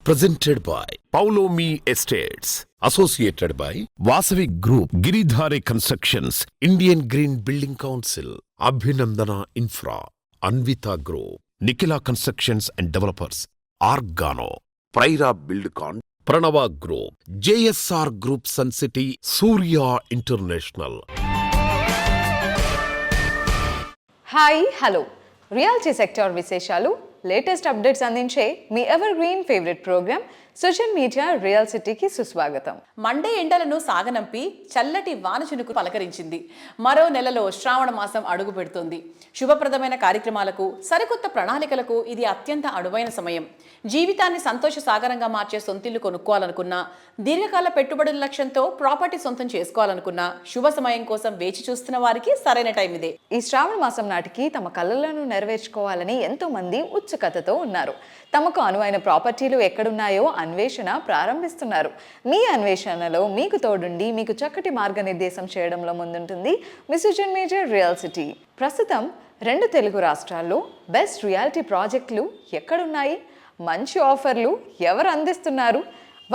Presented by Paulomi Estates. Associated by Vasavi Group, Giridhare Constructions, Indian Green Building Council, Abhinandana Infra, Anvita Group, Nikila Constructions and Developers, Argano, Praira Buildcon, Pranava Group, JSR Group Sun City, Surya International. Hi hello reality sector విశేషాలు latest updates అందించే మీ ever green favourite program social media real సిటీకి సుస్వాగతం. Monday ఎండలను సాగనంపి చల్లటి వానచునుకు పలకరించింది. మరో నెలలో శ్రావణ మాసం అడుగు పెడుతోంది. శుభప్రదమైన కార్యక్రమాలకు, సరికొత్త ప్రణాళికలకు ఇది అత్యంత అనువైన సమయం. జీవితాన్ని సంతోష సాగరంగా మార్చే సొంతిల్లు కొనుక్కోవాలనుకున్నా, దీర్ఘకాల పెట్టుబడుల లక్ష్యంతో ప్రాపర్టీ సొంతం చేసుకోవాలనుకున్నా, శుభ సమయం కోసం వేచి చూస్తున్న వారికి సరైన టైం ఇదే. ఈ శ్రావణ మాసం నాటికి తమ కలలను నెరవేర్చుకోవాలని ఎంతో మంది ఉత్సుకతతో ఉన్నారు. తమకు అనువైన ప్రాపర్టీలు ఎక్కడున్నాయో అన్వేషణ ప్రారంభిస్తున్నారు. మీ అన్వేషణలో మీకు తోడుండి మీకు చక్కటి మార్గనిర్దేశం చేయడంలో ముందుంటుంది మీ సోషల్ మీడియా రియల్ సిటీ. ప్రస్తుతం 2 తెలుగు రాష్ట్రాల్లో బెస్ట్ రియాలిటీ ప్రాజెక్టులు ఎక్కడున్నాయి, మంచి ఆఫర్లు ఎవరు అందిస్తున్నారు,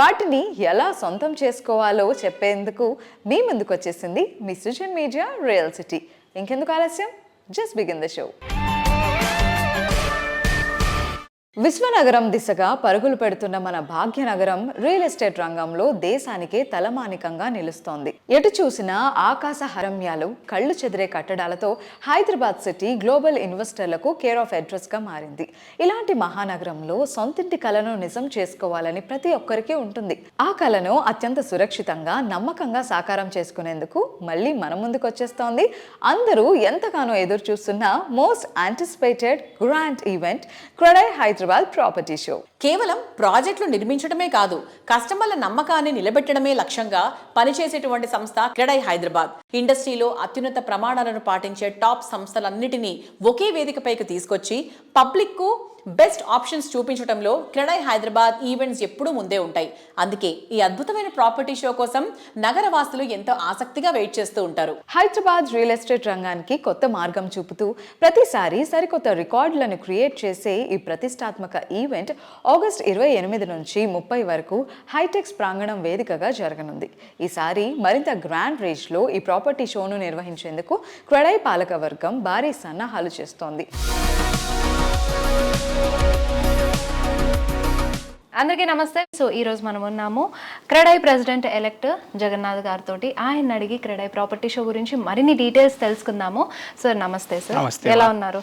వాటిని ఎలా సొంతం చేసుకోవాలో చెప్పేందుకు మీ ముందుకు వచ్చేసింది మీ సోషల్ మీడియా రియల్ సిటీ. ఇంకెందుకు ఆలస్యం, జస్ట్ బిగిన్ ద షో. విశ్వనగరం దిశగా పరుగులు పెడుతున్న మన భాగ్యనగరం రియల్ ఎస్టేట్ రంగంలో దేశానికే తలమానికంగా నిలుస్తోంది. ఎటు చూసినా ఆకాశ హరమ్యాలు, కళ్ళు చెదిరే కట్టడాలతో హైదరాబాద్ సిటీ గ్లోబల్ ఇన్వెస్టర్లకు కేర్ ఆఫ్ అడ్రస్ గా మారింది. ఇలాంటి మహానగరంలో సొంతింటి కలను నిజం చేసుకోవాలని ప్రతి ఒక్కరికి ఉంటుంది. ఆ కలను అత్యంత సురక్షితంగా, నమ్మకంగా సాకారం చేసుకునేందుకు మళ్ళీ మన ముందుకు వచ్చేస్తోంది అందరూ ఎంతగానో ఎదురు చూస్తున్న most anticipated grand event CREDAI Hyderabad property show. కేవలం ప్రాజెక్టులు నిర్మించడమే కాదు, కస్టమర్ల నమ్మకాన్ని నిలబెట్టడమే లక్ష్యంగా పనిచేసేటువంటి సంస్థ క్రెడై హైదరాబాద్. ఇండస్ట్రీలో అత్యున్నత ప్రమాణాలను పాటించే టాప్ సంస్థలన్నిటినీ ఒకే వేదికపైకి తీసుకొచ్చి పబ్లిక్ కు బెస్ట్ ఆప్షన్స్ చూపించడంలో క్రెడై హైదరాబాద్ ఈవెంట్స్ ఎప్పుడూ ముందే ఉంటాయి. అందుకే ఈ అద్భుతమైన ప్రాపర్టీ షో కోసం నగరవాసులు ఎంతో ఆసక్తిగా వెయిట్ చేస్తూ ఉంటారు. హైదరాబాద్ రియల్ ఎస్టేట్ రంగానికి కొత్త మార్గం చూపుతూ ప్రతిసారి సరికొత్త రికార్డులను క్రియేట్ చేసే ఈ ప్రతిష్టాత్మక ఈవెంట్ ఆగస్టు 28 నుంచి 30 వరకు హైటెక్స్ ప్రాంగణం వేదికగా జరగనుంది. ఈసారి మరింత గ్రాండ్ రేంజ్లో ఈ ప్రాపర్టీ షోను నిర్వహించేందుకు క్రెడై పాలకవర్గం భారీ సన్నాహాలు చేస్తోంది. అందరికీ నమస్తే. సో ఈరోజు మనం ఉన్నాము క్రెడై ప్రెసిడెంట్ ఎలెక్ట్ జగన్నాథ్ గారితో. ఆయన అడిగి క్రెడై ప్రాపర్టీ షో గురించి మరిన్ని డీటెయిల్స్ తెలుసుకుందాము. సార్ నమస్తే. సార్ ఎలా ఉన్నారు?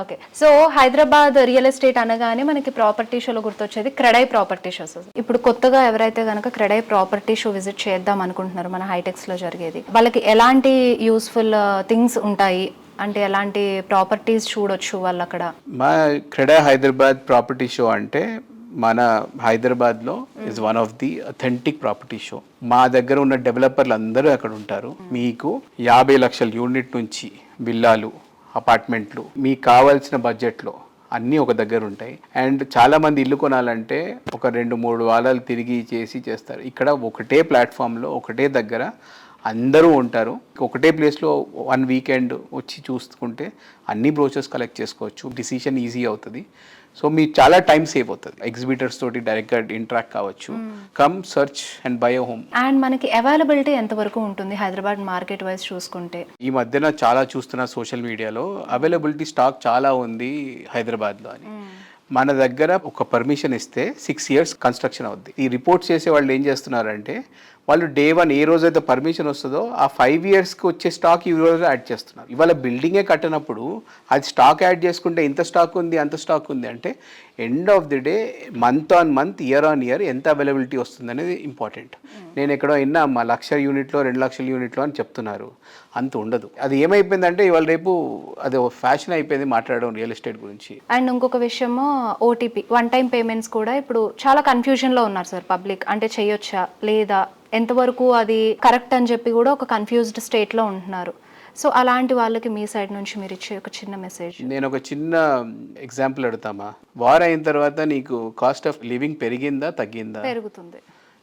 Okay. So Hyderabad real estate అనగానే మనకి ప్రాపర్టీ షోలో గుర్తొచ్చేది క్రెడై ప్రాపర్టీ షో. ఇప్పుడు కొత్తగా ఎవరైతే కనుక క్రెడై ప్రాపర్టీ షో విజిట్ చేద్దాం అనుకుంటున్నారు మన హైటెక్స్ లో జరిగేది, వాళ్ళకి ఎలాంటి యూస్ఫుల్ థింగ్స్ ఉంటాయి అంటే ఎలాంటి ప్రాపర్టీస్ చూడొచ్చు వాళ్ళు అక్కడ? మా క్రెడై హైదరాబాద్ ప్రాపర్టీ షో అంటే మన హైదరాబాద్లో is one of the authentic property show. మా దగ్గర ఉన్న డెవలపర్లు అందరూ అక్కడ ఉంటారు. మీకు 50 లక్షల యూనిట్ నుంచి విల్లాలు, అపార్ట్మెంట్లు మీకు కావాల్సిన బడ్జెట్లో అన్నీ ఒక దగ్గర ఉంటాయి. అండ్ చాలామంది ఇల్లు కొనాలంటే ఒక 2-3 వారాలు తిరిగి చేస్తారు. ఇక్కడ ఒకటే ప్లాట్ఫామ్లో ఒకటే దగ్గర అందరూ ఉంటారు. ఒకటే ప్లేస్లో 1 వీకెండ్ వచ్చి చూసుకుంటే అన్ని బ్రోచర్స్ కలెక్ట్ చేసుకోవచ్చు. డిసిషన్ ఈజీ అవుతుంది. సో మీకు చాలా టైం సేవ్ అవుతుంది. ఎగ్జిబిటర్స్ తోటి డైరెక్ట్గా ఇంటరాక్ట్ కావచ్చు. Come search and by a home. And మనకి అవైలబిలిటీ ఎంతవరకు ఉంటుంది హైదరాబాద్ మార్కెట్ వైజ్ చూసుకుంటే? ఈ మధ్యన చాలా చూస్తున్న సోషల్ మీడియాలో అవైలబిలిటీ స్టాక్ చాలా ఉంది హైదరాబాద్లో అని. మన దగ్గర ఒక పర్మిషన్ ఇస్తే 6 years కన్స్ట్రక్షన్ అవుద్ది. ఈ రిపోర్ట్స్ చేసే వాళ్ళు ఏం చేస్తున్నారంటే వాళ్ళు డే 1 ఏ రోజైతే పర్మిషన్ వస్తుందో ఆ 5 yearsకి వచ్చే స్టాక్ ఈ రోజు యాడ్ చేస్తున్నారు. ఇవాళ బిల్డింగే కట్టినప్పుడు అది స్టాక్ యాడ్ చేసుకుంటే ఇంత స్టాక్ ఉంది అంత స్టాక్ ఉంది అంటే end of the day month on month, year on year ఎంత అవైలబిలిటీ వస్తుంది అనేది ఇంపార్టెంట్. నేను ఎక్కడో విన్నా 1 లక్ష యూనిట్లో 2 లక్షల యూనిట్లో అని చెప్తున్నారు. అంత ఉండదు. అది ఏమైపోయిందంటే ఇవాళ రేపు అది ఫ్యాషన్ అయిపోయింది మాట్లాడడం రియల్ ఎస్టేట్ గురించి. అండ్ ఇంకొక విషయము ఓటీపీ, 1 time పేమెంట్స్ కూడా ఇప్పుడు చాలా కన్ఫ్యూజన్లో ఉన్నారు సార్ పబ్లిక్. అంటే చేయొచ్చా లేదా, ఎంతవరకు అది కరెక్ట్ అని చెప్పి కూడా ఒక కన్ఫ్యూజ్డ్ స్టేట్లో ఉంటున్నారు. సో అలాంటి వాళ్ళకి మీ సైడ్ నుంచి మీరు ఇచ్చే ఒక చిన్న మెసేజ్. నేను ఒక చిన్న ఎగ్జాంపుల్ అడుగుతామా? వార్ అయిన తర్వాత నీకు కాస్ట్ ఆఫ్ లివింగ్ పెరిగిందా తగ్గిందా? పెరుగుతుంది.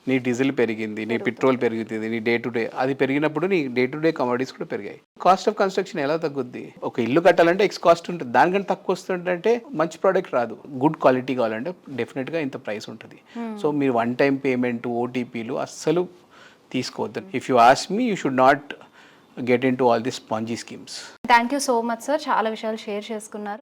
నీ డీజిల్ పెరిగింది, నీ పెట్రోల్ పెరుగుతుంది, నీ డే టు డే అది పెరిగినప్పుడు నీ డే టు డే కమోడిటీస్ కూడా పెరిగాయి. కాస్ట్ ఆఫ్ కన్స్ట్రక్షన్ ఎలా తగ్గుద్ది? ఒక ఇల్లు కట్టాలంటే ఎక్స్ కాస్ట్ ఉంటుంది, దానికంటే తక్కువ వస్తుందంటే మంచి ప్రోడక్ట్ రాదు. గుడ్ క్వాలిటీ కావాలంటే డెఫినెట్గా ఇంత ప్రైస్ ఉంటుంది. సో మీరు వన్ టైం పేమెంట్, ఓటీపీలు అస్సలు తీసుకోవద్దు. If you ask me, you should not get in to all this spongy schemes. Thank you so much sir, చాలా విషయాలు షేర్ చేసుకున్నారు.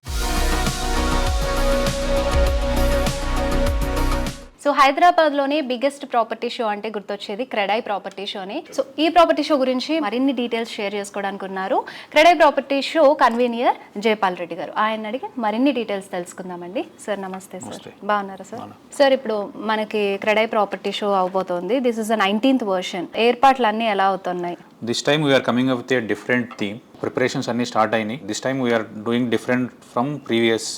సో హైదరాబాద్లోని బిగ్గెస్ట్ ప్రాపర్టీ షో అంటే గుర్తొచ్చేది క్రెడాయ్ ప్రాపర్టీ షోని. సో ఈ ప్రాపర్టీ షో గురించి మరిన్ని డీటెయిల్స్ షేర్ చేసుకోవడానికి ఉన్నారు CREDAI property show convener Jaipal Reddy గారు. ఆయన అడిగి మరిన్ని డీటెయిల్స్ తెలుసుకుందామండి. సార్ నమస్తే సార్, బాగున్నారా సార్? సార్ ఇప్పుడు మనకి క్రెడాయ్ ప్రాపర్టీ షో అవబోతోంది. This is the 19th version. ఏర్పాట్లు అన్నీ ఎలా అవుతున్నాయి? This time we are coming up with a different theme. Preparations అన్ని స్టార్ట్ అయినాయి. This time we're doing different from previous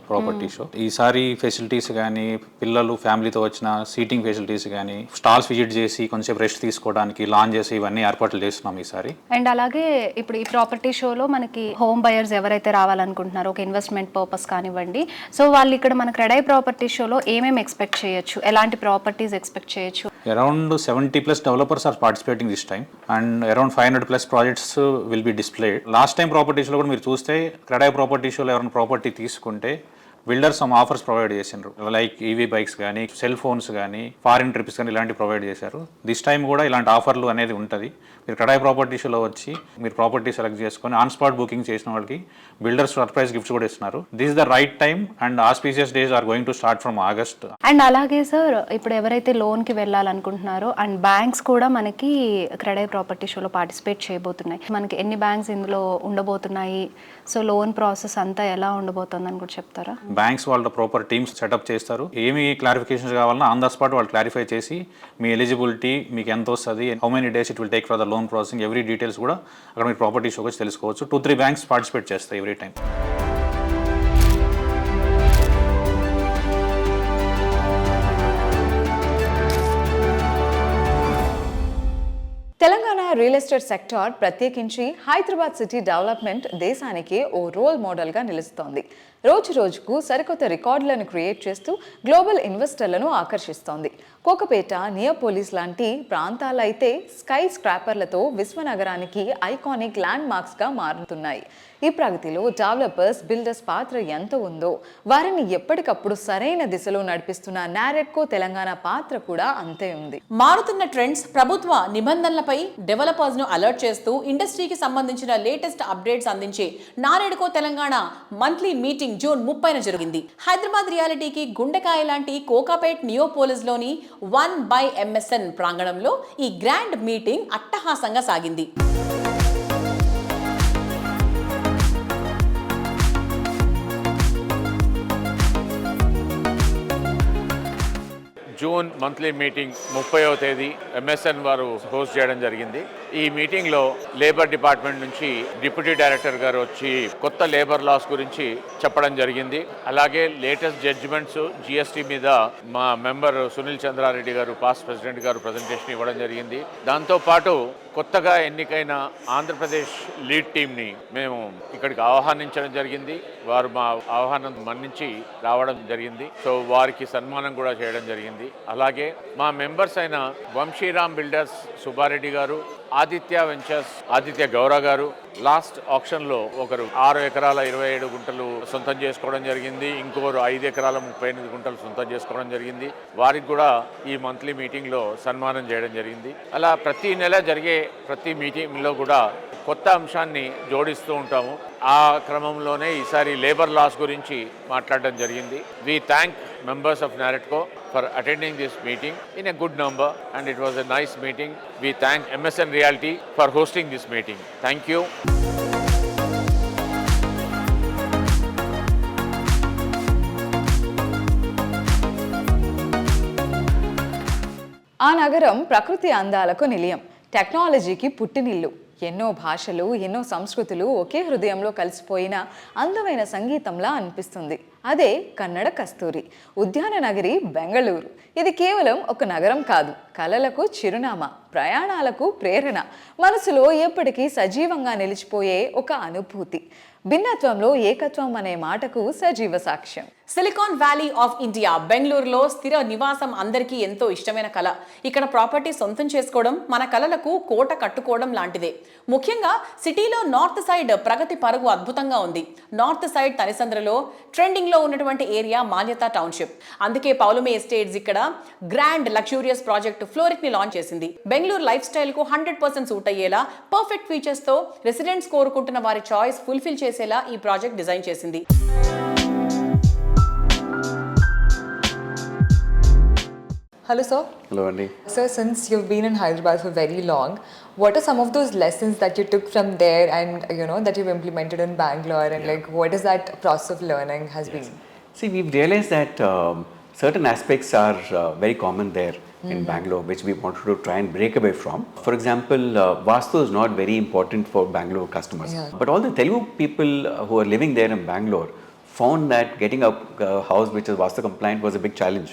property show. ఈసారి ఫెసిలిటీస్ కానీ, పిల్లలు ఫ్యామిలీతో వచ్చిన సీటింగ్ ఫెసిలిటీస్ కానీ, స్టాల్స్ విజిట్ చేసి కొంచెం రెస్ట్ తీసుకోవడానికి లాంచ్ చేసి ఇవన్నీ ఏర్పాట్లు చేస్తున్నాం ఈసారి. అండ్ అలాగే ఇప్పుడు ఈ ప్రాపర్టీ షోలో మనకి హోమ్ బయర్స్ ఎవరైతే రావాలనుకుంటున్నారో ఒక ఇన్వెస్ట్మెంట్ పర్పస్ కానివ్వండి, సో వాళ్ళు ఇక్కడ మన క్రెడాయ్ ప్రాపర్టీ షోలో ఏమేమి ఎక్స్పెక్ట్ చేయొచ్చు, ఎలాంటి ప్రాపర్టీస్ ఎక్స్పెక్ట్ చేయొచ్చు? Around 70+ developers are participating this time and around 500+ projects will be displayed. Last time ప్రాపర్టీస్లో కూడా మీరు చూస్తే క్రెడాయ్ ప్రాపర్టీ షోలో ఎవరైనా ప్రాపర్టీ తీసుకుంటే బిల్డర్స్ సమ్ ఆఫర్స్ ప్రొవైడ్ చేసిండ్రు, లైక్ ఈవీ బైక్స్ కానీ, సెల్ ఫోన్స్ కానీ, ఫారిన్ ట్రిప్స్ కానీ ఇలాంటివి ప్రొవైడ్ చేశారు. దిస్ టైం కూడా ఇలాంటి ఆఫర్లు అనేది ఉంటుంది. మీరు క్రెడాయ్ ప్రాపర్టీ షోలో వచ్చి మీరు ప్రాపర్టీ సెలెక్ట్ చేసుకొని ఆన్ స్పాట్ బుకింగ్ చేసిన వాళ్ళకి బిల్డర్స్ సర్ప్రైజ్ గిఫ్ట్స్ కూడా ఇస్తున్నారు. This is the right time and auspicious days are going to start from August. And అలాగే సార్ ఇప్పుడు ఎవరైతే లోన్కి వెళ్ళాలనుకుంటున్నారో అండ్ బ్యాంక్స్ కూడా మనకి క్రెడాయ్ ప్రాపర్టీ షోలో పార్టిసిపేట్ చేయబోతున్నాయి. మనకి ఎన్ని బ్యాంక్స్ ఇందులో ఉండబోతున్నాయి, సో లోన్ ప్రాసెస్ అంతా ఎలా ఉండబోతుందని కూడా చెప్తారా? బ్యాంక్స్ వాళ్ళ ప్రాపర్ టీమ్స్ సెటప్ చేస్తారు. ఏమి క్లారిఫికేషన్స్ కావాలన్నా ఆన్ ద స్పాట్ వాళ్ళు క్లారిఫై చేసి మీ ఎలిజిబిలిటీ మీకు ఎంత వస్తుంది, how many days it will take for the loan processing, every details కూడా అక్కడ మీరు ప్రాపర్టీ షోకి వచ్చి తెలుసుకోవచ్చు. 2-3 బ్యాంక్స్ పార్టిసిపేట్ చేస్తాయి every time. Telangana real estate sector ప్రత్యేకించి హైదరాబాద్ సిటీ డెవలప్మెంట్ దేశానికి ఓ రోల్ మోడల్గా నిలుస్తోంది. రోజు రోజుకు సరికొత్త రికార్డులను క్రియేట్ చేస్తూ గ్లోబల్ ఇన్వెస్టర్లను ఆకర్షిస్తోంది. కోకపేట, నియోపోలిస్ లాంటి ప్రాంతాలైతే స్కై స్క్రాపర్లతో విశ్వనగరానికి ఐకానిక్ ల్యాండ్ మార్క్స్గా మారుతున్నాయి. ఈ ప్రగతిలో డెవలపర్స్, బిల్డర్స్ పాత్ర ఎంత ఉందో, వారిని ఎప్పటికప్పుడు సరైన దిశలో నడిపిస్తున్న నారెడ్కో తెలంగాణ పాత్ర కూడా అంతే ఉంది. మారుతున్న ట్రెండ్స్, ప్రభుత్వ నిబంధనలపై డెవలపర్స్ ను అలర్ట్ చేస్తూ ఇండస్ట్రీకి సంబంధించిన లేటెస్ట్ అప్డేట్స్ అందించే NAREDCO Telangana monthly meeting June 30న జరిగింది. హైదరాబాద్ రియాలిటీకి గుండెకాయ లాంటి కోకాపేట్ నియోపోలిస్ లోని 1/MSN ప్రాంగణంలో ఈ గ్రాండ్ మీటింగ్ అట్టహాసంగా సాగింది. జూన్ మంత్లీ మీటింగ్ 30వ తేదీ MSN వారు హోస్ట్ చేయడం జరిగింది. ఈ మీటింగ్లో లేబర్ డిపార్ట్మెంట్ నుంచి డిప్యూటీ డైరెక్టర్ గారు వచ్చి కొత్త లేబర్ లాస్ గురించి చెప్పడం జరిగింది. అలాగే లేటెస్ట్ జడ్జిమెంట్స్ GST మీద మా మెంబర్ సునీల్ చంద్రారెడ్డి గారు, పాస్ట్ ప్రెసిడెంట్ గారు ప్రజెంటేషన్ ఇవ్వడం జరిగింది. దాంతోపాటు కొత్తగా ఎన్నికైన ఆంధ్రప్రదేశ్ లీడ్ టీమ్ని మేము ఇక్కడికి ఆహ్వానించడం జరిగింది. వారు మా ఆహ్వానం మన్నించి రావడం జరిగింది. సో వారికి సన్మానం కూడా చేయడం జరిగింది. అలాగే మా మెంబర్స్ అయిన వంశీరామ్ బిల్డర్స్ సుబ్బారెడ్డి గారు, ఆదిత్య వెంచర్స్ ఆదిత్య గౌర గారు లాస్ట్ ఆప్షన్లో ఒకరు 6 ఎకరాల 27 గుంటలు సొంతం చేసుకోవడం జరిగింది. ఇంకొకరు 5 ఎకరాల 38 గుంటలు సొంతం చేసుకోవడం జరిగింది. వారికి కూడా ఈ మంత్లీ మీటింగ్లో సన్మానం చేయడం జరిగింది. అలా ప్రతి నెల జరిగే ప్రతి మీటింగ్లో కూడా కొత్త అంశాన్ని జోడిస్తూ ఉంటాము. ఆ క్రమంలోనే ఈసారి లేబర్ లాస్ గురించి మాట్లాడడం జరిగింది. We thank members of NAREDCO for attending this meeting in a good number and it was a nice meeting. We thank MSN Realty for hosting this meeting. Thank you. ఆ నగరం ప్రకృతి అందాలకు నిలయం, టెక్నాలజీకి పుట్టినిల్లు. ఎన్నో భాషలు, ఎన్నో సంస్కృతులు ఒకే హృదయంలో కలిసిపోయిన అందమైన సంగీతంలా అనిపిస్తుంది. అదే కన్నడ కస్తూరి, ఉద్యాన నగరి బెంగళూరు. ఇది కేవలం ఒక నగరం కాదు, కలలకు చిరునామా, ప్రయాణాలకు ప్రేరణ, మనసులో ఎప్పటికీ సజీవంగా నిలిచిపోయే ఒక అనుభూతి. భిన్నత్వంలో ఏకత్వం అనే మాటకు సజీవ సాక్ష్యం. సిలికాన్ వ్యాలీ ఆఫ్ ఇండియా బెంగళూరులో స్థిర నివాసం అందరికీ ఎంతో ఇష్టమైన కళ. ఇక్కడ ప్రాపర్టీ సొంతం చేసుకోవడం మన కళలకు కోట కట్టుకోవడం లాంటిదే. ముఖ్యంగా సిటీలో నార్త్ సైడ్ ప్రగతి పరుగు అద్భుతంగా ఉంది. నార్త్ సైడ్ తనిసంద్రలో ట్రెండింగ్ లో ఉన్నటువంటి ఏరియా మాన్యతా టౌన్షిప్. అందుకే పౌలమి ఎస్టేట్స్ ఇక్కడ గ్రాండ్ లగ్జూరియస్ ప్రాజెక్ట్ ఫ్లోరిక్ ని లాంచ్ చేసింది. బెంగళూరు లైఫ్ స్టైల్ కు 100% సూట్ అయ్యేలా పర్ఫెక్ట్ ఫీచర్స్ తో రెసిడెంట్స్ కోరుకుంటున్న వారి చాయిస్ ఫుల్ఫిల్ చేసేలా ఈ ప్రాజెక్ట్ డిజైన్ చేసింది. Hello, sir. Hello, Andy. Sir, since you've been in Hyderabad for very long, what are some of those lessons that you took from there and that you've implemented in Bangalore, and like what is that process of learning has been? See, we've realized that certain aspects are very common there in Bangalore, which we wanted to try and break away from. For example, Vastu is not very important for Bangalore customers, but all the Telugu people who are living there in Bangalore found that getting a house which is Vastu compliant was a big challenge.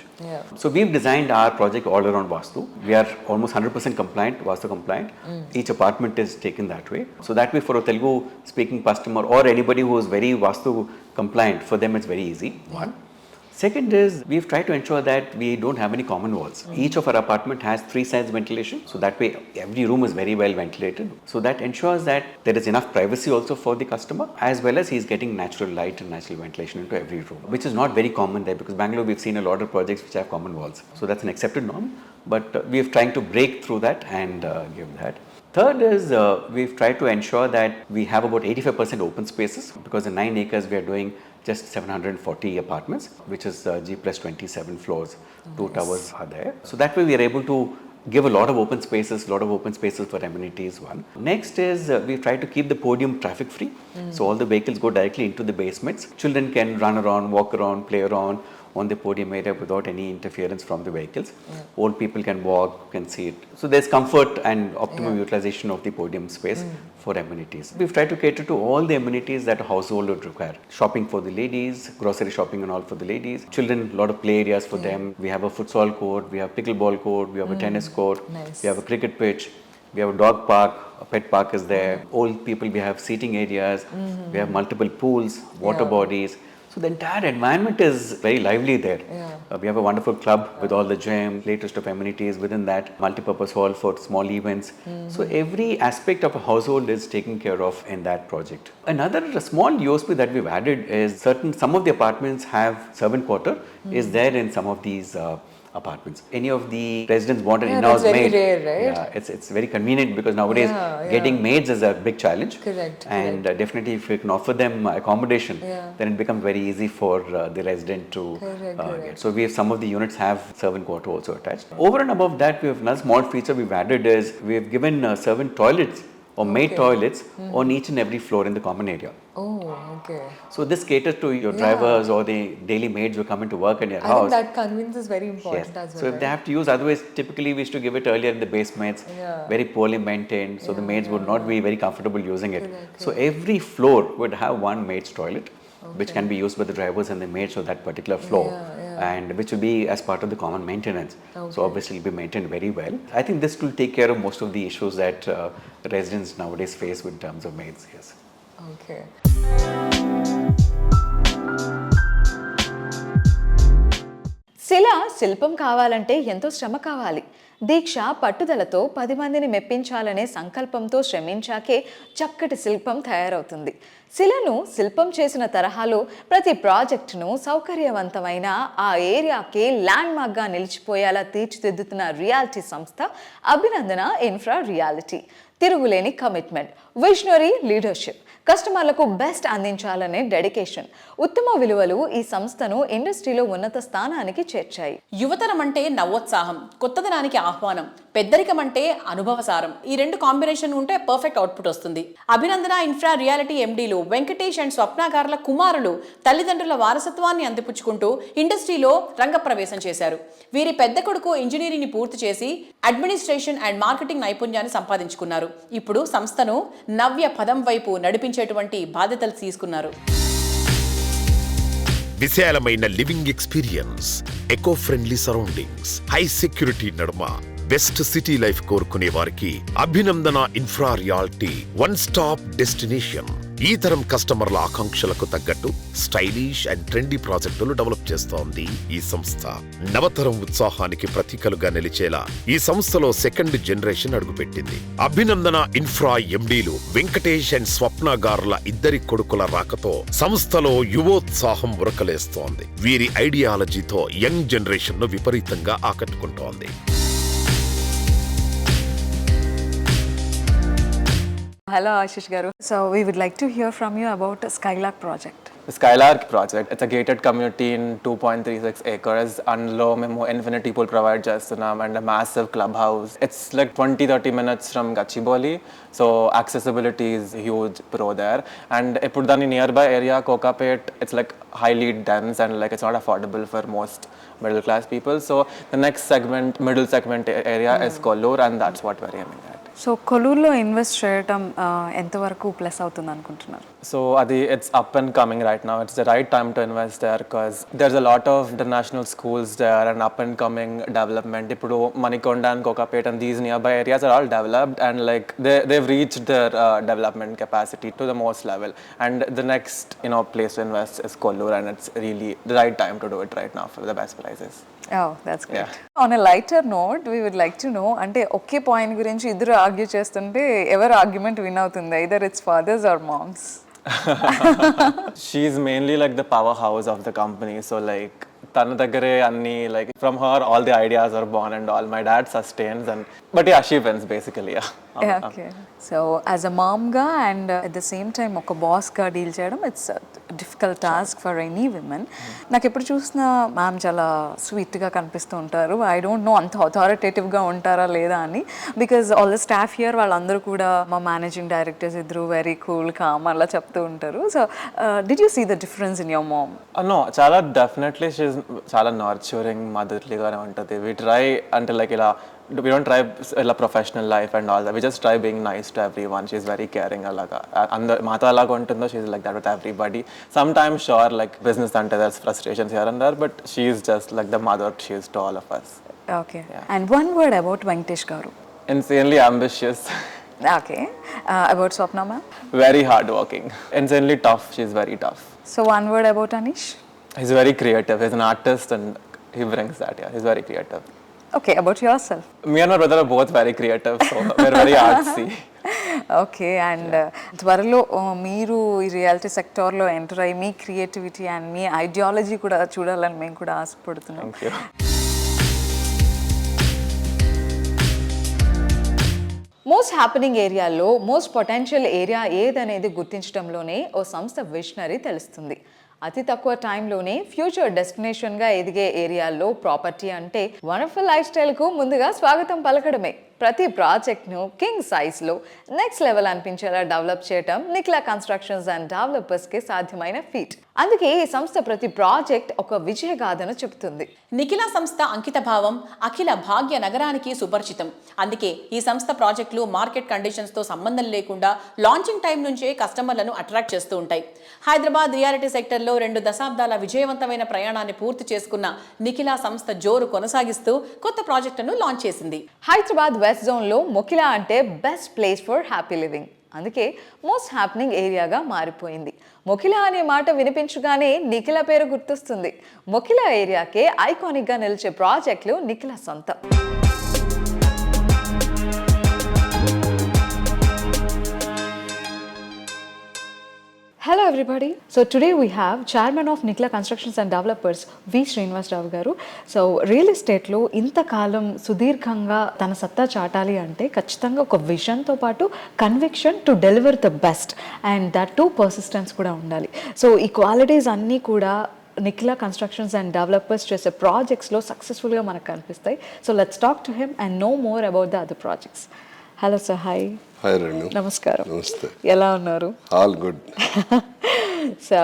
So we've designed our project all around Vastu. We are almost 100% compliant, Vastu compliant. Each apartment is taken that way. So that way for a Telugu speaking customer or anybody who is very Vastu compliant, for them it's very easy. One. Second is, we've tried to ensure that we don't have any common walls. Each of our apartment has 3 sides ventilation, so that way every room is very well ventilated. So that ensures that there is enough privacy also for the customer, as well as he's getting natural light and natural ventilation into every room, which is not very common there, because Bangalore we've seen a lot of projects which have common walls. So that's an accepted norm, but we're trying to break through that and give that. Third is, we've tried to ensure that we have about 85% open spaces, because in 9 acres we are doing just 740 apartments, which is G plus 27 floors, 2 towers are there. So that way we are able to give a lot of open spaces for amenities. One. Next is we've tried to keep the podium traffic free. So all the vehicles go directly into the basements. Children can run around, walk around, play around on the podium area without any interference from the vehicles. Old people can walk, can see it. So there's comfort and optimum utilization of the podium space for amenities. We've tried to cater to all the amenities that a household would require. Shopping for the ladies, grocery shopping and all for the ladies. Children, a lot of play areas for them. We have a futsal court, we have pickleball court, we have a tennis court, we have a cricket pitch. We have a dog park, a pet park is there. Old people, we have seating areas, we have multiple pools, water bodies. So the entire environment is very lively there. We have a wonderful club with all the gym, latest of amenities within that, multi-purpose hall for small events. So every aspect of a household is taken care of in that project. Another small USP that we've added is some of the apartments have servant quarter is there in some of these apartments. Any of the residents want an in-house maid. That's very rare, right? Yeah, it's very convenient, because nowadays getting maids is a big challenge. Correct. And definitely if we can offer them accommodation, then it becomes very easy for the resident to get. So we have some of the units have servant quarter also attached. Over and above that, we have another small feature we've added is we've given servant toilets or maid toilets on each and every floor in the common area. Oh, okay. So this caters to your drivers or the daily maids who come into work in your I house. think that convenience is very important as well. So if they have to use, otherwise typically we used to give it earlier in the basements, very poorly maintained, so the maids would not be very comfortable using it. So every floor would have one maid's toilet, which can be used by the drivers and the maids of that particular floor. And which will be as part of the common maintenance. So obviously it will be maintained very well. I think this will take care of most of the issues that residents nowadays face with terms of maids. Yes. Okay. శిల్పం కావాలంటే ఎంతో శ్రమ కావాలి. దీక్ష పట్టుదలతో 10 మందిని మెప్పించాలనే సంకల్పంతో శ్రమించాకే చక్కటి శిల్పం తయారవుతుంది. శిలను శిల్పం చేసిన తరహాలో ప్రతి ప్రాజెక్టును సౌకర్యవంతమైన ఆ ఏరియాకే ల్యాండ్ మార్క్గా నిలిచిపోయేలా తీర్చిదిద్దుతున్న రియాలిటీ సంస్థ అభినందన ఇన్ఫ్రా రియాలిటీ. తిరుగులేని కమిట్మెంట్, విజనరీ లీడర్షిప్, కస్టమర్లకు బెస్ట్ అందించాలనే డెడికేషన్, ఉత్తమ విలువలు ఈ సంస్థను ఇండస్ట్రీలో ఉన్నత స్థానానికి చేర్చాయి. యువతరం అంటే నవోత్సాహం, కొత్తదనానికి ఆహ్వానం, పెద్దరికం అంటే అనుభవసారం. ఈ రెండు కాంబినేషన్ ఉంటే పర్ఫెక్ట్ అవుట్పుట్ వస్తుంది. అభినందన ఇన్ఫ్రా రియాలిటీ ఎండీలు వెంకటేష్ అండ్ స్వప్న గార్ల కుమారులు తల్లిదండ్రుల వారసత్వాన్ని అందిపుచ్చుకుంటూ ఇండస్ట్రీలో రంగప్రవేశం చేశారు. వీరి పెద్ద కొడుకు ఇంజనీరింగ్ పూర్తి చేసి అడ్మినిస్ట్రేషన్ అండ్ మార్కెటింగ్ నైపుణ్యాన్ని సంపాదించుకున్నారు. ఇప్పుడు సంస్థను నవ్య పదం వైపు నడిపించేటువంటి బాధ్యతలు తీసుకున్నారు. విశాలమైన living experience, eco friendly surroundings, high security నడుమ బెస్ట్ సిటీ లైఫ్ కోరుకునే వారికి అభినందన infra reality one stop destination. ఈ తరం కస్టమర్ల ఆకాంక్షలకు తగ్గట్టు స్టైలిష్ అండ్ ట్రెండీ ప్రాజెక్టులు డెవలప్ చేస్తోంది ఈ సంస్థ. నవతరం ఉత్సాహానికి ప్రతీకలుగా నిలిచేలా ఈ సంస్థలో సెకండ్ జనరేషన్ అడుగుపెట్టింది. అభినందన ఇన్ఫ్రా ఎండీలు వెంకటేష్ అండ్ స్వప్న గారుల ఇద్దరి కొడుకుల రాకతో సంస్థలో యువోత్సాహం ఉరకలేస్తోంది. వీరి ఐడియాలజీతో యంగ్ జనరేషన్ ను విపరీతంగా ఆకట్టుకుంటోంది. Hello Ashish Garu. So we would like to hear from you about Skylark project. The Skylark project, it's a gated community in 2.36 acres. అందులో మేము ఇన్ఫినిటీ పూల్ ప్రొవైడ్ చేస్తున్నాం and massive clubhouse. It's like 20-30 minutes from Gachibowli. So accessibility is huge pro there. And ఇప్పుడు దాని nearby area, Kokapet, it's like highly dense and like it's not affordable for most middle class people. So the next segment, middle segment area is Kollur, and that's what we're aiming at. So కొలూరులో invest చేయటం ఎంతవరకు plus అవుతుంది అనుకుంటున్నారు? So it's up and coming right now. It's the right time to invest there because there's a lot of international schools there and up and coming development. Ippudu Manikonda and Kokapet and these nearby areas are all developed and like they've reached their development capacity to the most level. And the next place to invest is Kollur, and it's really the right time to do it right now for the best prices. Oh, that's great. On a lighter note, we would like to know, అంటే ఒకే point గురించి ఇద్దరు argue చేస్తుంటే ఎవరు argument win అవుతుంది? either it's fathers or moms. She's mainly like the powerhouse of the company, so like తన దగ్గరే అన్ని like from her all the ideas are born and all. My dad sustains but yeah, she wins basically. Okay. So as a mom గా and at the same time ఒక boss గా deal చేయడం it's a difficult task for any women. నాకు ఎప్పుడు చూసినా ma'am చాలా sweet గా కనిపిస్తూ ఉంటారు. ఐ డోంట్ నో అంత అథారిటేటివ్ గా ఉంటారా లేదా అని, because all the staff here వాళ్ళందరూ కూడా మా మేనేజింగ్ డైరెక్టర్స్ ఇద్దరు వెరీ కూల్ కామ్ అలా చెప్తూ ఉంటారు. So did you see the difference in your mom? No, చాలా డెఫినెట్లీ షీఈస్ చాలా నర్చరింగ్ మదర్లీగానే ఉంటుంది. వి ట్రై అంటే లైక్ ఇలా we don't try a professional life and all that. We just try being nice to everyone. She's very caring alaga. And mata alaga untundo, she's like that with everybody. Sometimes sure like business ante there's frustrations here and there, but she's just like the mother she is to all of us. Okay. Yeah. And one word about Venkatesh garu. Insanely ambitious. Okay. About Swapna ma'am? Very hardworking. Insanely tough. She's very tough. So one word about Anish? He's very creative. He's an artist and he brings that. Yeah, he's very creative. Okay, about yourself? Me and my brother are both very creative, so we're very artsy. Okay, and త్వరలో మీరు ఈ reality సెక్టార్లో enter అయ్యి మీ creativity and me ideology కూడా చూడాలని మేము కూడా ఆశపడుతున్నాం. Thank you. Most happening ఏరియాలో మోస్ట్ పొటెన్షియల్ ఏరియా ఏదనేది గుర్తించడంలోనే ఓ సంస్థ విజనరీ తెలుస్తుంది. అతి తక్కువ టైంలోనే ఫ్యూచర్ డెస్టినేషన్గా ఎదిగే ఏరియాల్లో ప్రాపర్టీ అంటే వండర్ఫుల్ లైఫ్ స్టైల్కు ముందుగా స్వాగతం పలకడమే. ప్రతి ప్రాజెక్ట్ను కింగ్ సైజ్లో నెక్స్ట్ లెవెల్ అనిపించేలా డెవలప్ చేయడం నిఖిలా కన్స్ట్రక్షన్స్ అండ్ డెవలపర్స్కి సాధ్యమైన ఫీట్. అందుకే ఈ సంస్థ ప్రతి ప్రాజెక్ట్ ఒక విజయగాథను చెబుతుంది. నిఖిలా సంస్థ అంకిత భావం అఖిల భాగ్య నగరానికి సుపరిచితం. అందుకే ఈ సంస్థ ప్రాజెక్టులు మార్కెట్ కండిషన్స్తో సంబంధం లేకుండా లాంచింగ్ టైం నుంచే కస్టమర్లను అట్రాక్ట్ చేస్తూ ఉంటాయి. హైదరాబాద్ రియాలిటీ సెక్టర్లో 2 దశాబ్దాల విజయవంతమైన ప్రయాణాన్ని పూర్తి చేసుకున్న నిఖిలా సంస్థ జోరు కొనసాగిస్తూ కొత్త ప్రాజెక్టును లాంచ్ చేసింది. హైదరాబాద్ వెస్ట్ జోన్లో మొకిలా అంటే best place for happy living. అందుకే మోస్ట్ హ్యాపెనింగ్ ఏరియాగా మారిపోయింది. మొకిలా అనే మాట వినిపించగానే నిఖిలా పేరు గుర్తొస్తుంది. మొకిలా ఏరియాకే ఐకానిక్గా నిలిచే ప్రాజెక్టులు నిఖిలా సొంతం. Hello everybody. So today we have Chairman of Nikhila Constructions and Developers, V. Srinivas Rao garu. So real estate lo ఇంతకాలం సుదీర్ఘంగా తన సత్తా చాటాలి అంటే ఖచ్చితంగా ఒక విజన్ తో పాటు conviction to deliver the best and that to persistence కూడా ఉండాలి. సో ఈ క్వాలిటీస్ అన్నీ కూడా నిఖిలా కన్స్ట్రక్షన్స్ అండ్ డెవలపర్స్ చేసే ప్రాజెక్ట్స్లో సక్సెస్ఫుల్గా మనకు కనిపిస్తాయి. So let's talk to him and know more about the other projects. Hello sir. Hi. Hi Renu. నమస్కారం. నమస్తే. ఎలా ఉన్నారు? All good. So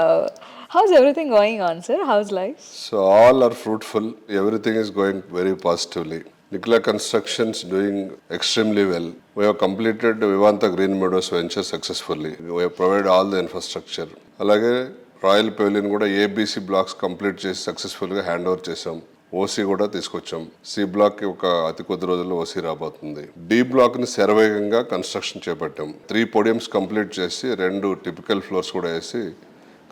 how's everything going on, sir? How's life? So all are fruitful. Everything is going very positively. Nikhila Constructions doing extremely well. We have completed Vivanta Green Meadows venture successfully. We have provided all the infrastructure. అలాగే royal pavilion కూడా ABC blocks complete చేసి సక్సెస్ఫుల్గా hand over చేసాం. OC కూడా తీసుకొచ్చాం. C black కి ఒక అతి కొద్ది రోజుల్లో ఓసీ రాబోతుంది. డి బ్లాక్ ని శరవేగంగా కన్స్ట్రక్షన్ చేపట్టాం. 3 పోడియంస్ కంప్లీట్ చేసి 2 టిపికల్ ఫ్లోర్స్ కూడా వేసి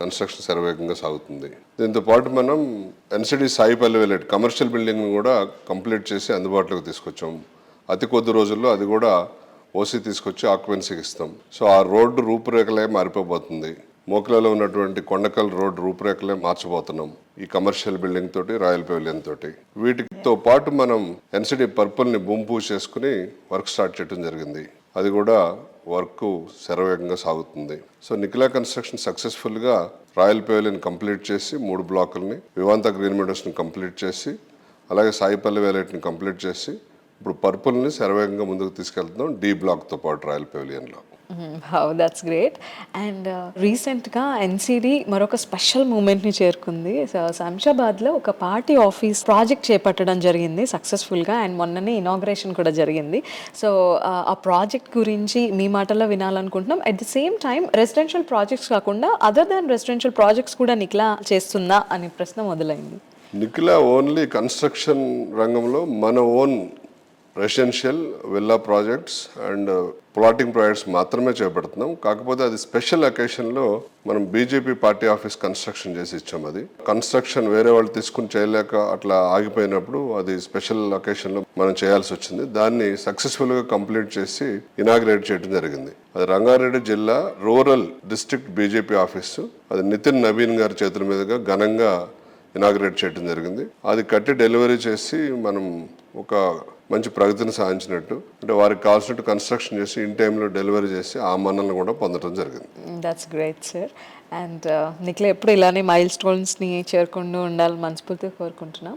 కన్స్ట్రక్షన్ శరవేగంగా సాగుతుంది. దీంతో పాటు మనం ఎన్సిడి సాయిపల్లి వెల్లెట్ కమర్షియల్ బిల్డింగ్ కూడా కంప్లీట్ చేసి అందుబాటులోకి తీసుకొచ్చాం. అతి కొద్ది రోజుల్లో అది కూడా ఓసీ తీసుకొచ్చి ఆక్యుపెన్సీకి ఇస్తాం. సో ఆ రోడ్డు రూపురేఖలే మారిపోబోతుంది. మోక్లాలో ఉన్నటువంటి కొండకల్ రోడ్ రూపురేఖలే మార్చబోతున్నాం ఈ కమర్షియల్ బిల్డింగ్ తోటి, రాయల్ పెవిలియన్ తోటి. వీటితో పాటు మనం ఎన్సిడి పర్పుల్ని భూమి పూజ చేసుకుని వర్క్ స్టార్ట్ చేయడం జరిగింది. అది కూడా వర్క్ శరవేగంగా సాగుతుంది. సో నిఖిలా కన్స్ట్రక్షన్ సక్సెస్ఫుల్గా రాయల్ పెవిలియన్ కంప్లీట్ చేసి 3 బ్లాకుల్ని, వివాంత గ్రీన్ మెడోస్ని కంప్లీట్ చేసి, అలాగే సాయిపల్లి వ్యాలెట్ని కంప్లీట్ చేసి ఇప్పుడు పర్పుల్ని శరవేగంగా ముందుకు తీసుకెళ్తున్నాం డి బ్లాక్తో పాటు రాయల్ పెవిలియన్లో. That's great. అండ్ రీసెంట్గా ఎన్సిడి మరొక స్పెషల్ మూమెంట్ని చేరుకుంది. సో శంషాబాద్లో ఒక పార్టీ ఆఫీస్ ప్రాజెక్ట్ చేపట్టడం జరిగింది సక్సెస్ఫుల్గా, అండ్ మొన్ననే ఇనాగ్రేషన్ కూడా జరిగింది. సో ఆ ప్రాజెక్ట్ గురించి మీ మాటల్లో వినాలనుకుంటున్నాం. At the same time residential projects కాకుండా అదర్ దాన్ రెసిడెన్షియల్ ప్రాజెక్ట్స్ కూడా నిఖిలా చేస్తుందా అనే ప్రశ్న మొదలైంది. నిఖిలా ఓన్లీ కన్స్ట్రక్షన్ రంగంలో మన own residential villa projects and plotting projects మాత్రమే చేపడుతున్నాం. కాకపోతే అది స్పెషల్ అకేషన్లో మనం బీజేపీ పార్టీ ఆఫీస్ కన్స్ట్రక్షన్ చేసి ఇచ్చాం. అది కన్స్ట్రక్షన్ వేరే వాళ్ళు తీసుకుని చేయలేక అట్లా ఆగిపోయినప్పుడు అది స్పెషల్ అకేషన్లో మనం చేయాల్సి వచ్చింది. దాన్ని సక్సెస్ఫుల్గా కంప్లీట్ చేసి ఇనాగ్రేట్ చేయడం జరిగింది. అది రంగారెడ్డి జిల్లా రూరల్ డిస్ట్రిక్ట్ బీజేపీ ఆఫీసు. అది నితిన్ నవీన్ గారి చేతుల మీదుగా ఘనంగా ఇనాగ్రేట్ చేయడం జరిగింది. అది కట్టి డెలివరీ చేసి మనం ఒక మంచి ప్రగతిని సాధించినట్టు, అంటే వారికి కావాల్సినట్టు కన్స్ట్రక్షన్ చేసి ఇన్ టైంలో డెలివరీ చేసి ఆ మన్నలను కూడా పొందడం జరిగింది. That's great sir. And Nikhila ఎప్పుడు ఇలానే మైల్ స్టోన్స్ని చేరుకుంటూ ఉండాలని మనస్ఫూర్తిగా కోరుకుంటున్నాం.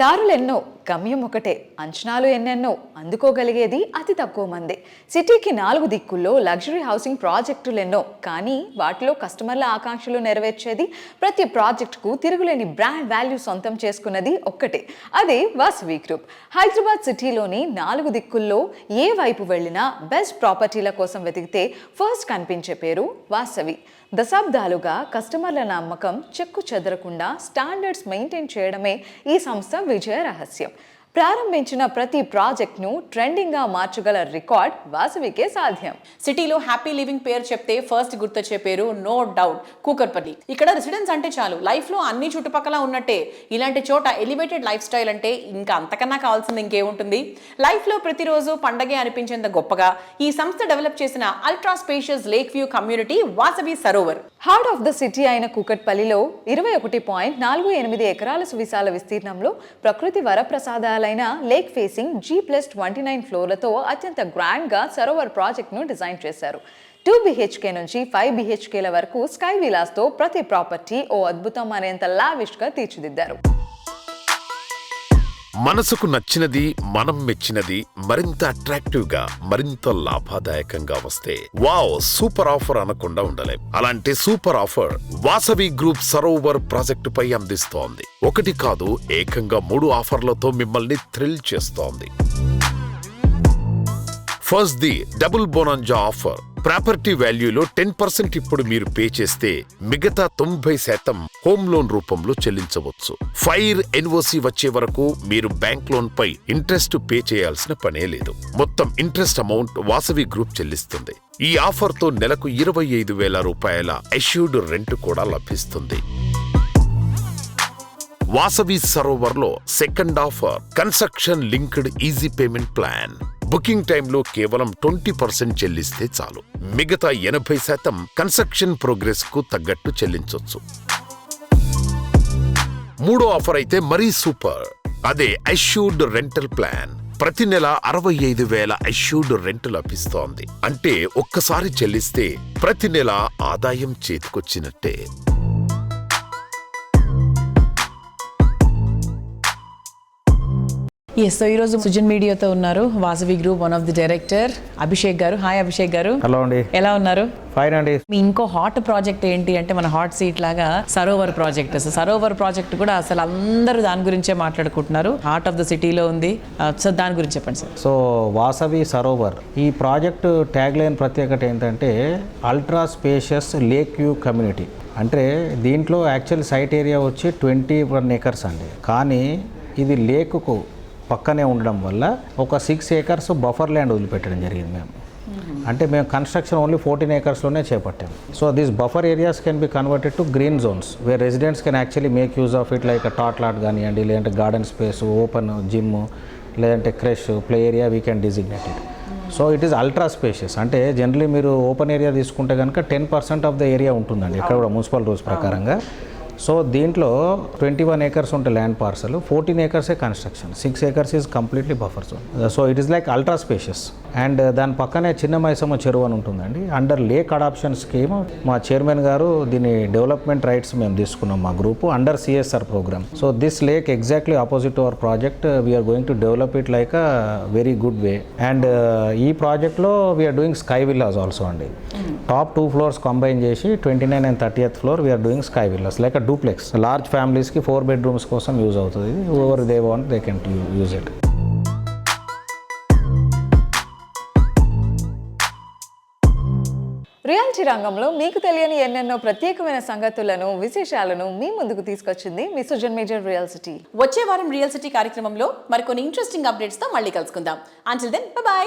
దారులు ఎన్నో, గమ్యం ఒకటే, అంచనాలు ఎన్నెన్నో, అందుకోగలిగేది అతి తక్కువ మంది. సిటీకి 4 దిక్కుల్లో లగ్జరీ హౌసింగ్ ప్రాజెక్టులు ఎన్నో, కానీ వాటిలో కస్టమర్ల ఆకాంక్షలు నెరవేర్చేది, ప్రతి ప్రాజెక్టుకు తిరుగులేని బ్రాండ్ వాల్యూ సొంతం చేసుకున్నది ఒక్కటే, అదే వాసవి గ్రూప్. హైదరాబాద్ సిటీలోని 4 దిక్కుల్లో ఏ వైపు వెళ్ళినా బెస్ట్ ప్రాపర్టీల కోసం వెతికితే ఫస్ట్ కనిపించే పేరు వాసవి. దశాబ్దాలుగా కస్టమర్ల నమ్మకం చెక్కు చెదరకుండా స్టాండర్డ్స్ మెయింటైన్ చేయడమే ఈ సంస్థ విజయ రహస్యం. ప్రారంభించిన ప్రతి ప్రాజెక్ట్ను ట్రెండింగ్గా మార్చగల రికార్డ్ వాసవికే సాధ్యం. సిటీలో హ్యాపీ లివింగ్ పేరు చెప్తే ఫస్ట్ గుర్తొచ్చే పేరు నో డౌట్ కూకట్పల్లి. ఇక్కడ రెసిడెన్స్ అంటే చాలు లైఫ్లో అన్ని చుట్టుపక్కల ఉన్నట్టే. ఇలాంటి చోట ఎలివేటెడ్ లైఫ్ స్టైల్ అంటే ఇంకా అంతకన్నా కావాల్సింది ఇంకేముంటుంది. లైఫ్లో ప్రతిరోజు పండగే అనిపించేంత గొప్పగా ఈ సంస్థ డెవలప్ చేసిన ultra spacious lake view community Vasavi Sarovar. Heart of the city అయిన కూకట్పల్లిలో 21.48 ఎకరాల సువిశాల విస్తీర్ణంలో ప్రకృతి వరప్రసాదాలైన లేక్ ఫేసింగ్ G+29 ఫ్లోర్లతో అత్యంత గ్రాండ్గా సరోవర్ ప్రాజెక్ట్ను డిజైన్ చేశారు. 2 BHK నుంచి 5 BHKల వరకు స్కై విలాస్తో ప్రతి ప్రాపర్టీ ఓ అద్భుతం అనేంత లావిష్గా తీర్చిదిద్దారు. మనసుకు నచ్చినది, మనం మెచ్చినది మరింత అట్రాక్టివ్ గా, మరింత లాభదాయకంగా వస్తే వావ్ సూపర్ ఆఫర్ అనకుండా ఉండలేం. అలాంటి super offer Vasavi group Sarovar ప్రాజెక్టుపై అందిస్తోంది. 1 కాదు, ఏకంగా 3 ఆఫర్లతో మిమ్మల్ని థ్రిల్ చేస్తోంది. First the double bonanza offer. Property వాల్యూలో 10% ఇప్పుడు మీరు పే చేస్తే మిగతా 90% హోమ్ లోన్ రూపంలో చెల్లించవచ్చు. ఫైర్ ఎన్ఓసి వచ్చే వరకు మీరు బ్యాంక్ లోన్ పై ఇంట్రెస్ట్ పే చేయాల్సిన పనే లేదు. మొత్తం ఇంట్రెస్ట్ అమౌంట్ వాసవి గ్రూప్ చెల్లిస్తుంది. ఈ ఆఫర్ తో నెలకు 25,000 రూపాయల అష్యూర్డ్ రెంట్ కూడా లభిస్తుంది. వాసవి సరోవర్ లో second offer construction linked easy payment plan. Booking టైంలో కేవలం 20% చెల్లిస్తే చాలు. మిగతా 80% కన్స్ట్రక్షన్ ప్రోగ్రెస్ కు తగ్గట్టు చెల్లించొచ్చు. 3వ ఆఫర్ అయితే మరీ సూపర్. అదే అష్యూర్డ్ రెంటల్ ప్లాన్. ప్రతి నెల 65,000 అష్యూర్డ్ రెంట్ లభిస్తోంది. అంటే ఒక్కసారి చెల్లిస్తే ప్రతి నెల ఆదాయం చేతికొచ్చినట్టే. సో ఈరోజు సుజన్ మీడియాతో ఉన్నారు Vasavi group one of the director Abhishek గారు. హాయ్ అభిషేక్ గారు. హలో అండి. ఎలా ఉన్నారు? మీ ఇంకో హాట్ ప్రాజెక్ట్ ఏంటి అంటే మన హాట్ సీట్ లాగా సరోవర్ ప్రాజెక్ట్. సరోవర్ ప్రాజెక్ట్ కూడా అసలు అందరూ దాని గురించే మాట్లాడుకుంటున్నారు. హార్ట్ ఆఫ్ ద సిటీలో ఉంది. సో దాని గురించి చెప్పండి సార్. సో వాసవి సరోవర్ ఈ ప్రాజెక్టు ట్యాగ్ లైన్ ప్రత్యేకత ఏంటంటే ultra spacious lake view community. అంటే దీంట్లో యాక్చువల్ సైట్ ఏరియా వచ్చి 21 acres అండి. కానీ ఇది లేకుకు పక్కనే ఉండడం వల్ల ఒక 6 acres బఫర్ ల్యాండ్ వదిలిపెట్టడం జరిగింది మేము. అంటే మేము కన్స్ట్రక్షన్ ఓన్లీ 14 acresలోనే చేపట్టాము. So these buffer areas can be converted to green zones where residents can actually make use of it like tot lot కానివ్వండి, లేదంటే గార్డెన్ స్పేస్, ఓపెన్ జిమ్, లేదంటే creche, play area we can designate it. So it is ultra spacious. అంటే generally మీరు open area తీసుకుంటే కనుక 10% of the area ఉంటుందండి ఇక్కడ కూడా మున్సిపల్ రూల్స్ ప్రకారంగా. సో దీంట్లో 21 acres ఉంటే land parcel, 14 acres construction, 6 acres is completely buffer zone. So it is like ultra spacious. And దాని పక్కనే చిన్న మైసమ్మ చెరువు అని ఉంటుందండి. అండర్ లేక్ అడాప్షన్ స్కీమ్ మా చైర్మన్ గారు దీని డెవలప్మెంట్ రైట్స్ మేము తీసుకున్నాం మా group under CSR programme. So this lake exactly opposite to our project. We're going to develop it like a very good way. And ఈ ప్రాజెక్ట్లో we're doing sky villas also అండి. Top 2 floors combine చేసి 29th and 30th floor we're doing sky villas like a duplex. Large ఫ్యామిలీస్కి 4 bedrooms కోసం use అవుతుంది. Over they want they can use it. Reality రంగంలో మీకు తెలియని ఎన్నెన్నో ప్రత్యేకమైన సంగతులను, విశేషాలను మీ ముందుకు తీసుకొచ్చింది మీ సుజన్ మేజర్ రియల్ సిటీ. వచ్చే వారం రియల్ సిటీ కార్యక్రమంలో మరికొన్ని ఇంట్రెస్టింగ్ అప్డేట్స్తో మళ్ళీ కలుసుకుందాం. Until then by.